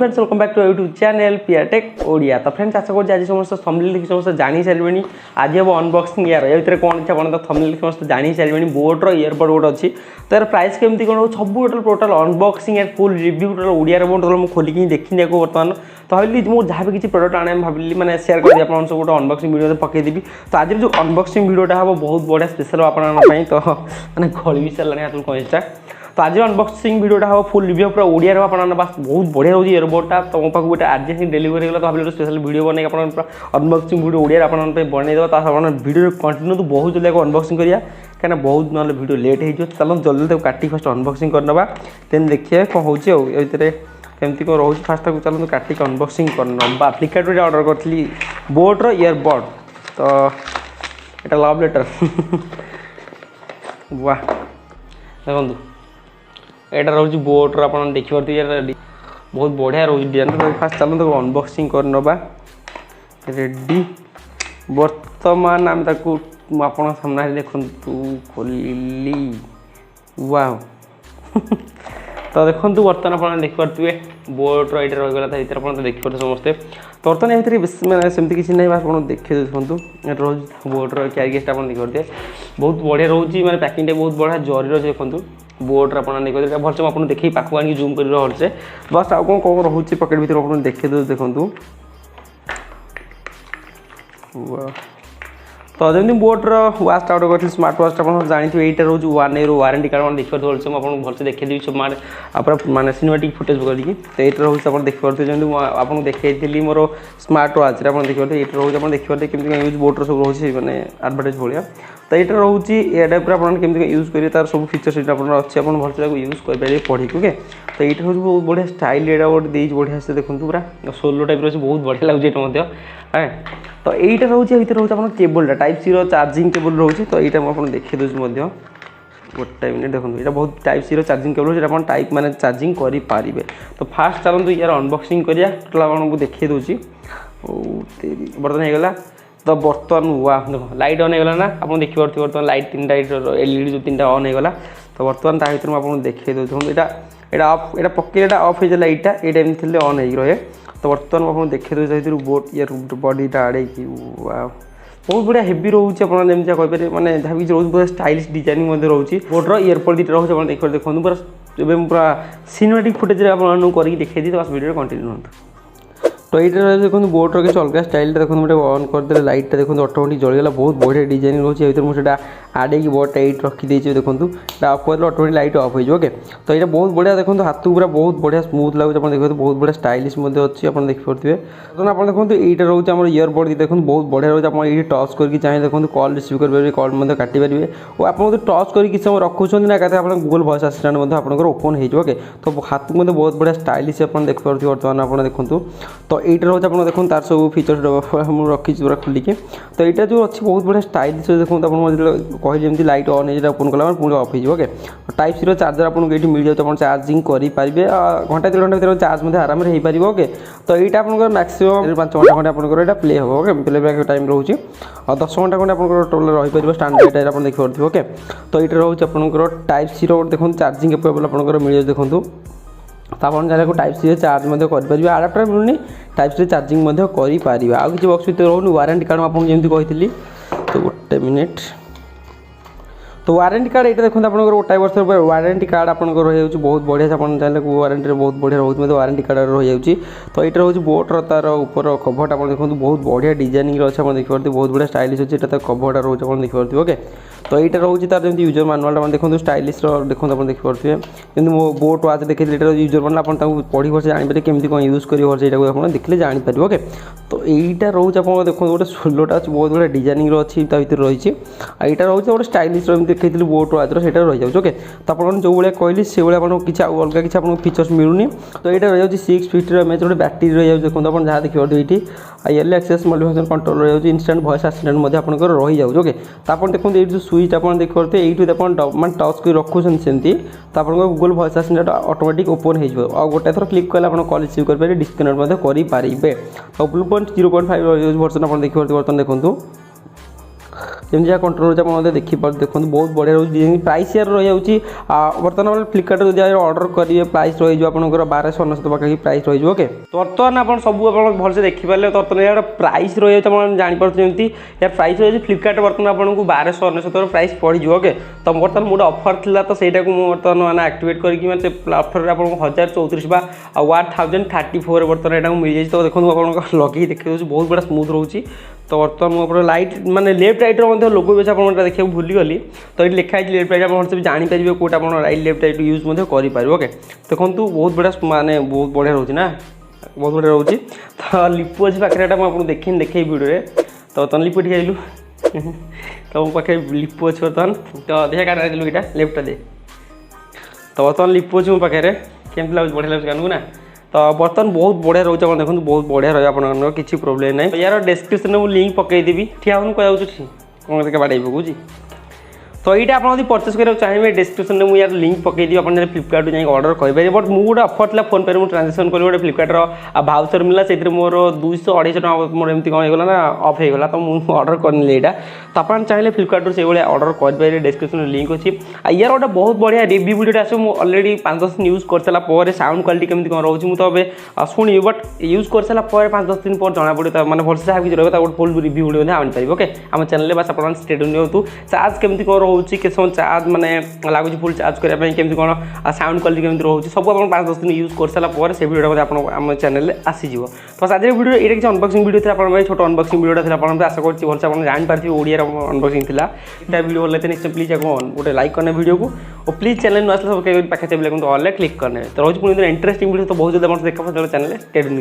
Friends welcome back to YouTube channel prtechodia। तो friends आशा कर आज समस्त थंबनेल देखि समस्त जानि सारे आज हम अनबॉक्सिंग यार या भितर कौन अच्छा तो थंबनेल समस्त जानि सारे बोट ईयरबड गोटे अच्छी तो यार प्राइस केमती कौन सब टोटल अनबॉक्सिंग यार full review total Odia boat मुझे खोलिक देखी बर्तमान तो भाई मुझे जहाँ भी किसी प्रोडक्ट आने भाविली मैंने शेयर कर आप सब गोटे अनबॉक्सिंग वीडियो पकईदेवी तो आज जो अनबॉक्सिंग वीडियोटा हम बहुत बढ़िया स्पेशल आपंप तो मैंने गली भी सारे हाथ कहीटा तो आज अनबॉक्सिंग वीडियोटा हम फुल रिव्यू पूरा ओडिया बास बहुत बढ़िया रोज इयरबोर्डटा तो मो पाक गोटे अर्जेंट डेलीवरी गला तो भाई स्पेशल वीडियो बन पूरा अनबॉक्सिंग वीडियो ओडिया बनईदेव तो वीडियो कंटिन्यू तो बहुत जल्दी अनबॉक्सिंग करिया कहीं बहुत ना वीडियो लेट हो चलो जल्दी तक काटी फर्स्ट अनबॉक्सिंग करना देन देखिए कौन हो केमती कौन रोज फास्ट चलो काटिक अनबॉक्सिंग करना फ्लिपकार्ट ऑर्डर करी बोट ईयरबड तो यहाँ लव लेटर वाह देखो यहाँ रोज बोट आप देखिए बहुत बढ़िया रोज डिजाइन तो फास्ट चलो तक अनबॉक्सिंग करना रेडी बर्तमान आम ताकू आप सामने देखु खोली वाह तो देखो बर्तमान आप देखिपे बोट ये रहीगला भर आप देखिए समस्ते तो बर्तमान ये मैंने सेमती किसी ना आप देखिए देखो रोज बोट क्यारिगेस्ट आप देखिए बहुत बढ़िया रोज मैंने पैकिंग बहुत बढ़िया जरी रही देखो बोट आप देखिए भलसे मुझे देखिए पाखक आनी जूम कर भलसे बस आउ कौन कौन रोचे पकेट भर आप देखिए देखो तो जमी बोट्र वाच ऑर्डर करी स्मार्ट वाच आप जानते हैं रोज 1 ईयर वारंटी कार्ड देखिए भलसे मुझे भलसे देखी सब माने सिनेमैटिक फुटेज करके तो ये रोज आप देखिए जमी आपको देखी मोर स्मार्ट वाच आप देखिए ये रोज आप देखिए केमती यूज बोट्र सब रोचे मैंने एडवर्टाइज भाया तो यहाँ रोचे ए टाइप आपके यूज करेंगे तार सब फीचर्स अच्छे आप भलसे यूज करेंगे पढ़ी ओके तो ये हूँ बहुत बढ़िया स्टाइल यहाँ गोटे बढ़िया से देखो पूरा सोलो टाइप रही बहुत बढ़िया लगे हाँ तो यहीटा रोचे रोज आप केबलटा टाइप सी चार्जिंग केबल रोचे तो यहाँ मुझे देखिए दूसरी गोटे मिनट देखो ये बहुत टाइप सी चार्जिंग केबल जो आप टाइप मैंने चार्जिंग करेंगे तो फास्ट चलते यार अनबॉक्सिंग करिया टोटल आपको देखिए दूसरी बर्तमान होगा तो बर्तमान हुआ देखो लाइट ऑन होगा ना आप देखिए बर्तमान लाइट 3टा एलईडी जो 3टा ऑन होगा तो बर्तमान ता भर मुझे देखिए दूसरी यहाँ पकड़ा ऑफ हो जाए लाइटा ये एमती ऑन हो रहे तो बर्तमान आप देखिए दूसरी बोट यार बडीटा आड़े बहुत बढ़िया हेवी रोचे आपमती कहीपर मैंने जहाँ भी रोज बहुत स्टाइलिश डिजाइनिंग रोचे बोट्र ईयरबड दुटा रोचे आप देखिए देखो पूरा पूरा सिनेमैटिक फुटेज आपको करके देखिए तो बस वीडियो कंटिन्यू हूँ तो ये देखो बोट्र किसी अलग स्टाइल देखो मुझे ऑन करदे लाइटा देखो ऑटोमेटिक जलीगला बहुत बढ़िया डिजाइन रोचे ये मुझे आड़े बोर्ड एट रखी देखो ऑफ कर ऑटोमेटिक लाइट ऑफ हो ओके तो ये बहुत बढ़िया देखो हाथ पूरा बहुत बढ़िया स्मूथ लगे आप देखिए बहुत बढ़िया स्टाइलिश अच्छी आप देखिए तो आप देखो ये रोचे आम ईयरबड देखो बहुत बढ़िया रोचे आप ये टच करके चाहिए देखो कॉल रिसीव करेंगे कॉल काटि पारे और आप टच कर किसी समय रखुच्च ना कहते आप गूगल वॉइस असिस्टेंट आपंकर ओपन हो ओके तो हाथ को बहुत बढ़िया स्टाइलिश आप देखिए बर्तमान आप देखो तो ये रोज आप देखो तार सब फीचर्स रखी पूरा खोलिके तो यहाँ जो अच्छी बहुत बढ़िया स्टाइलिश देखो आप कहली जमी लाइट ऑन हो ओपन कला पुणी ऑफ हो ओके टाइप सी चार्जर आपको ये मिल जाए आप चार्जिंग करेंगे घंटा 2 घंटा भर चार्ज आराम हो पार ओके तो यहाँ आप मैक्सिमम 5 घंटा खंडे आप प्ले हम ओके प्ले बैक टाइम रोचे और 10 घंटा खंडे आप टोटल रही स्टैंडर्ड आप देखिए ओके तो ये रोचे आप टाइप सी देखो चार्जिंग केबल आप मिल जाए देखो तो आप चाहे टाइप सी चार्ज करेंगे आडाप्टर मिलूनी टाइप सी चार्जिंग करेंगे आउ कि बक्स भर रोनी वारंटी कार्ड आपको जमी कही तो गोटे मिनिट तो वारंटी कार्ड ये देखो आप गोटाए वर्ष वारंटी कार्ड आप रही बहुत बढ़िया से आप चाहे वारंटी बहुत बढ़िया रोज वारंटी कार्ड रही जाऊँगी तो ये रोज बोट्र तार ऊपर कभरटा आप देखो बहुत बढ़िया डिजाइनिंग अच्छे आप देखिए बहुत बढ़िया स्टाइलिश अच्छे यहाँ कभरटा रोज आप देखिए ओके तो ये रोचे तार जमी यूजर मानुआल देखो स्टाइलिश देखो आप देखिए जमी मो बोट वाच देखिए यूजर मानुआल आप पढ़ी भर जापर केमती कौन यूज कर देखिए जापर ओके तो यहाँ रोज आप देखो गोटे सोलोटा बहुत बढ़िया डिजाइनिंग अच्छी भर रही यहाँ रोचे गोटे स्टाइलिश देखी बोट वाचर से रही जाए ओके तो आप जो भाई कहली से भाई किसी अलग किसी आपको फीचर्स मिलूनी तो यहाँ रही जाए 650 mAh गोटे बैटेरी रही जाए देखो आप जहाँ देखिए ये आईएल एक्सेस मल्टीफंक्शन कंट्रोल रही जाए इंस्टांट वॉइस असिस्टेंट आपंकर रही जाए ओके तो आप देखो ये जो स्विच आप देखिए ये मैं टच कर रखुच्च सेमती तो आप Google voice assistant automatic open हो गोटे थर क्लिक कले आप कॉल रिसीव करेंगे डिस्कनेक्ट करेंगे तो 0.5 वर्जन आप देखिए बर्तमान देखो जमी जहाँ कंट्रोल आप देखिए देखो बहुत बढ़िया रोज प्राइस यार रही है बर्तमान फ्लिपकार्ट जब ऑर्डर करेंगे प्राइस रही आपंकर 1299 पाखी प्राइस रही ओके। तो बर्तमान आप सब भलसे देखिपारे बर्तमान यार प्राइस रही है जापी यार प्राइस रही है फ्लिपकार्ट बर्तमान आपको 1299 प्राइस पड़ज ओके। तो बर्तमान गोटे अफर था तो सहीटा बर्तमान मैंने आक्टिवेट करके अफर आपको 1034 1034 बर्तमान यहाँ मिल जाए। तो देखो आप लगे देखिए बहुत बड़ा स्मूथ रोचे। तो बर्तमान मुझे लाइट माने लेफ्ट राइटर लोगो भी आप देखा भूलीगली तो ये लिखाई लेफ्ट राइट आप जानीपर कौटा आप राइट लेफ्ट राइट यूज करें ओके। देखो बहुत बढ़िया माने बहुत बढ़िया रोचे ना बहुत बढ़िया रोचे। तो लिपु अच्छे पाखे आपको देखी देखे वीडियो तो बर्तमान लिपु ठीक आइलु तो मो पाखे लिपु अच्छे बर्तमान तो देखा क्या आइलु यहाँ लेफ्ट दे। तो बर्तमान लिपु अच्छे मो पाखे केमती लगे बढ़िया लगे कानू ना। तो बर्तमान बहुत बढ़िया रोचे आप देखो बहुत बढ़िया रहा आप किसी प्रोब्लेम ना। यार डिस्क्रिप्शन में लिंक पकईदेवी ठीक है कह कौन बाड़े पकाऊँ। तो ये आप परचेस करा चाहिए डिस्क्रिप्शन में यार लिंक पकईदी आप फ्लिपकार्ट जाए ऑर्डर करेंगे। बट मुझे अफर था फोन पे ट्रांजेक्शन करी गोटे फ्लिपकार्टर भाउचर मिला से मोर 200 250 टका मोर एमती कौन होगा ना अफ होगा तो मुझे ऑर्डर करनी यहाँ। तो आप चाहिए फ्लिपकार्ट से ऑर्डर करेंगे डिस्क्रिप्शन में लिंक अच्छी। यार गोटे बहुत बढ़िया रिव्यू वीडियो आस अलरेडी 5-10 दिन यूज कर सारापर साउंड क्वालिटी केमती कौन रोचे मुझे शुणी बट यूज कर सारापर 5-10 दिन पर जना पड़े मैंने भलसे जहाँ किसी रहा गोटे फुल रिव्यू वीडियो आनीपारे ओके। आम चैनल बस आप स्टेट नियंतु चार्ज केमती कौन रोचे के समय चार्ज माने लगुच फुल चार्ज करने केमती कौन साउंड क्वालिटी केमती रोचे सब आप 5-10 दिन यूज कर सारापर से वीडियो आप चैनल आसीज। तो आज वीडियो ये किसी अनबॉक्सिंग वीडियो थी छोट अनबॉक्सिंग वीडियो था आशा करती भलसे आप जापारे ओडिया अनबॉक्सिंग था वीडियो भल निश्चय प्लीज गोटे लाइक करना वीडियो को और प्लीज चैनल नुआ सब पाखे ऑल क्लिक करने। तो रोज पुणी इंटरेस्टिंग वीडियो तो बहुत जल्दी देखा चैनल टेड